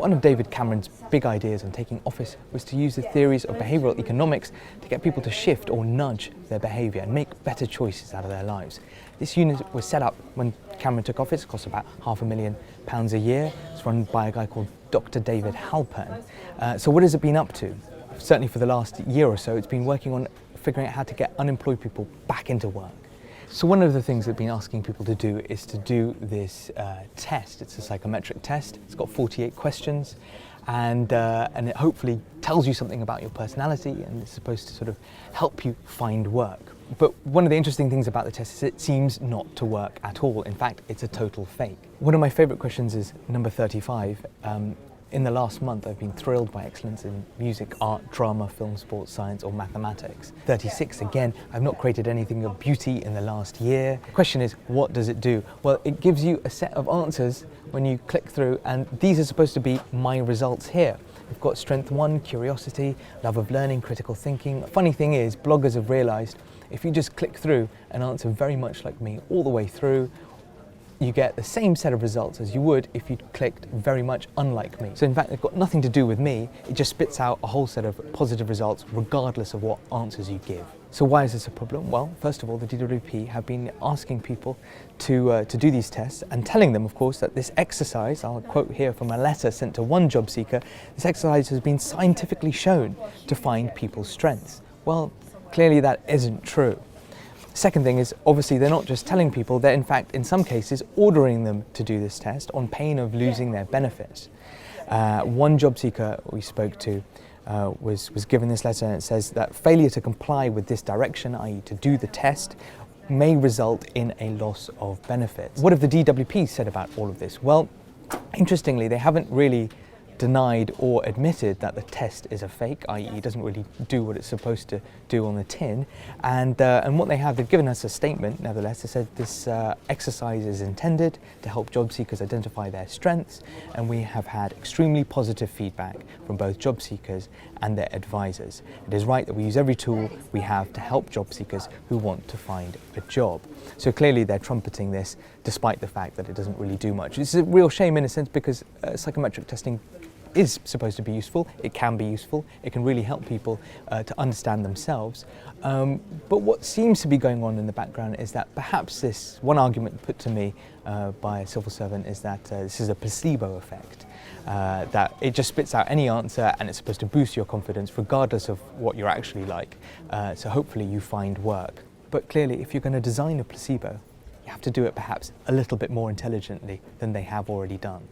One of David Cameron's big ideas on taking office was to use the theories of behavioural economics to get people to shift or nudge their behaviour and make better choices out of their lives. This unit was set up when Cameron took office. It cost about £500,000 a year. It's run by a guy called Dr. David Halpern. So what has it been up to? Certainly for the last year or so, it's been working on figuring out how to get unemployed people back into work. So one of the things they've been asking people to do is to do this test. It's a psychometric test. It's got 48 questions, and it hopefully tells you something about your personality, and it's supposed to sort of help you find work. But one of the interesting things about the test is it seems not to work at all. In fact, it's a total fake. One of my favourite questions is number 35. In the last month, I've been thrilled by excellence in music, art, drama, film, sports, science, or mathematics. 36, again, I've not created anything of beauty in the last year. The question is, what does it do? Well, it gives you a set of answers when you click through, and these are supposed to be my results here. We've got strength 1, curiosity, love of learning, critical thinking. The funny thing is, bloggers have realised if you just click through and answer very much like me all the way through, you get the same set of results as you would if you clicked very much unlike me. So in fact, they've got nothing to do with me. It just spits out a whole set of positive results regardless of what answers you give. So why is this a problem? Well, first of all, the DWP have been asking people to do these tests and telling them, of course, that this exercise, I'll quote here from a letter sent to one job seeker, this exercise has been scientifically shown to find people's strengths. Well, clearly that isn't true. Second thing is, obviously, they're not just telling people, they're in fact, in some cases, ordering them to do this test on pain of losing their benefits. One job seeker we spoke to was given this letter, and it says that failure to comply with this direction, i.e. to do the test, may result in a loss of benefits. What have the DWP said about all of this? Well, interestingly, they haven't really denied or admitted that the test is a fake, i.e. it doesn't really do what it's supposed to do on the tin. And what they have, they've given us a statement, nevertheless. They said this exercise is intended to help job seekers identify their strengths, and we have had extremely positive feedback from both job seekers and their advisors. It is right that we use every tool we have to help job seekers who want to find a job. So clearly they're trumpeting this despite the fact that it doesn't really do much. It's a real shame in a sense, because psychometric testing is supposed to be useful. It can be useful. It can really help people to understand themselves. But what seems to be going on in the background is that perhaps this, one argument put to me by a civil servant is that this is a placebo effect, that it just spits out any answer and it's supposed to boost your confidence regardless of what you're actually like. So hopefully you find work. But clearly, if you're going to design a placebo, you have to do it perhaps a little bit more intelligently than they have already done.